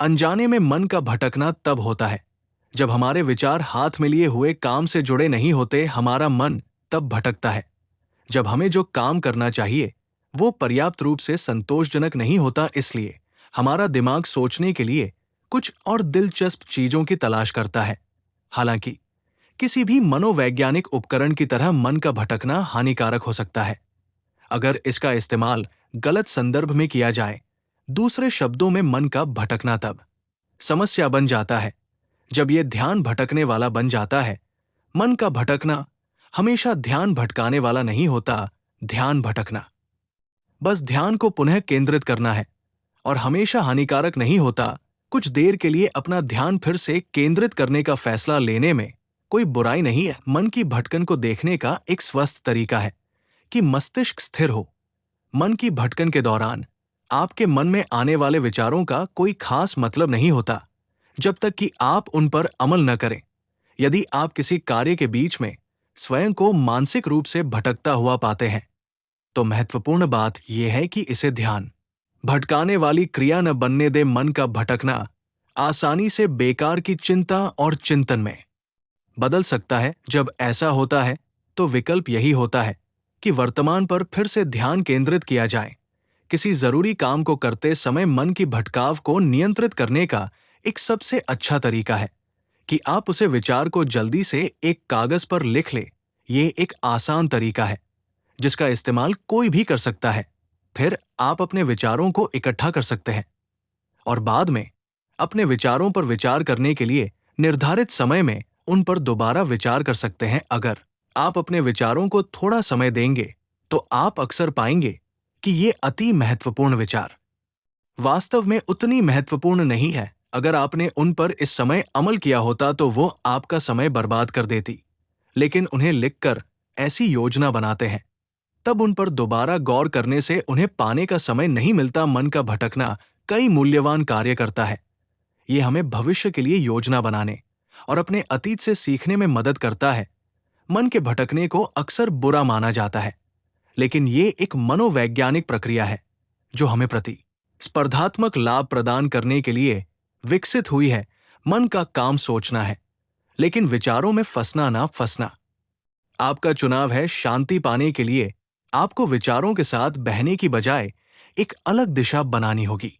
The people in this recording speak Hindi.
अनजाने में मन का भटकना तब होता है जब हमारे विचार हाथ में लिए हुए काम से जुड़े नहीं होते। हमारा मन तब भटकता है जब हमें जो काम करना चाहिए वो पर्याप्त रूप से संतोषजनक नहीं होता। इसलिए हमारा दिमाग सोचने के लिए कुछ और दिलचस्प चीजों की तलाश करता है। हालांकि किसी भी मनोवैज्ञानिक उपकरण की तरह मन का भटकना हानिकारक हो सकता है अगर इसका इस्तेमाल गलत संदर्भ में किया जाए। दूसरे शब्दों में, मन का भटकना तब समस्या बन जाता है जब यह ध्यान भटकने वाला बन जाता है। मन का भटकना हमेशा ध्यान भटकाने वाला नहीं होता। ध्यान भटकना बस ध्यान को पुनः केंद्रित करना है और हमेशा हानिकारक नहीं होता। कुछ देर के लिए अपना ध्यान फिर से केंद्रित करने का फैसला लेने में कोई बुराई नहीं है। मन की भटकन को देखने का एक स्वस्थ तरीका है कि मस्तिष्क स्थिर हो। मन की भटकन के दौरान आपके मन में आने वाले विचारों का कोई खास मतलब नहीं होता जब तक कि आप उन पर अमल न करें। यदि आप किसी कार्य के बीच में स्वयं को मानसिक रूप से भटकता हुआ पाते हैं तो महत्वपूर्ण बात यह है कि इसे ध्यान भटकाने वाली क्रिया न बनने दे। मन का भटकना आसानी से बेकार की चिंता और चिंतन में बदल सकता है। जब ऐसा होता है तो विकल्प यही होता है कि वर्तमान पर फिर से ध्यान केंद्रित किया जाए। किसी जरूरी काम को करते समय मन की भटकाव को नियंत्रित करने का एक सबसे अच्छा तरीका है कि आप उसे विचार को जल्दी से एक कागज पर लिख ले। ये एक आसान तरीका है जिसका इस्तेमाल कोई भी कर सकता है। फिर आप अपने विचारों को इकट्ठा कर सकते हैं और बाद में अपने विचारों पर विचार करने के लिए निर्धारित समय में उन पर दोबारा विचार कर सकते हैं। अगर आप अपने विचारों को थोड़ा समय देंगे तो आप अक्सर पाएंगे कि ये अति महत्वपूर्ण विचार वास्तव में उतनी महत्वपूर्ण नहीं है। अगर आपने उन पर इस समय अमल किया होता तो वो आपका समय बर्बाद कर देती। लेकिन उन्हें लिखकर ऐसी योजना बनाते हैं तब उन पर दोबारा गौर करने से उन्हें पाने का समय नहीं मिलता। मन का भटकना कई मूल्यवान कार्य करता है। ये हमें भविष्य के लिए योजना बनाने और अपने अतीत से सीखने में मदद करता है। मन के भटकने को अक्सर बुरा माना जाता है लेकिन ये एक मनोवैज्ञानिक प्रक्रिया है जो हमें प्रति स्पर्धात्मक लाभ प्रदान करने के लिए विकसित हुई है। मन का काम सोचना है लेकिन विचारों में फंसना ना फंसना आपका चुनाव है। शांति पाने के लिए आपको विचारों के साथ बहने की बजाय एक अलग दिशा बनानी होगी।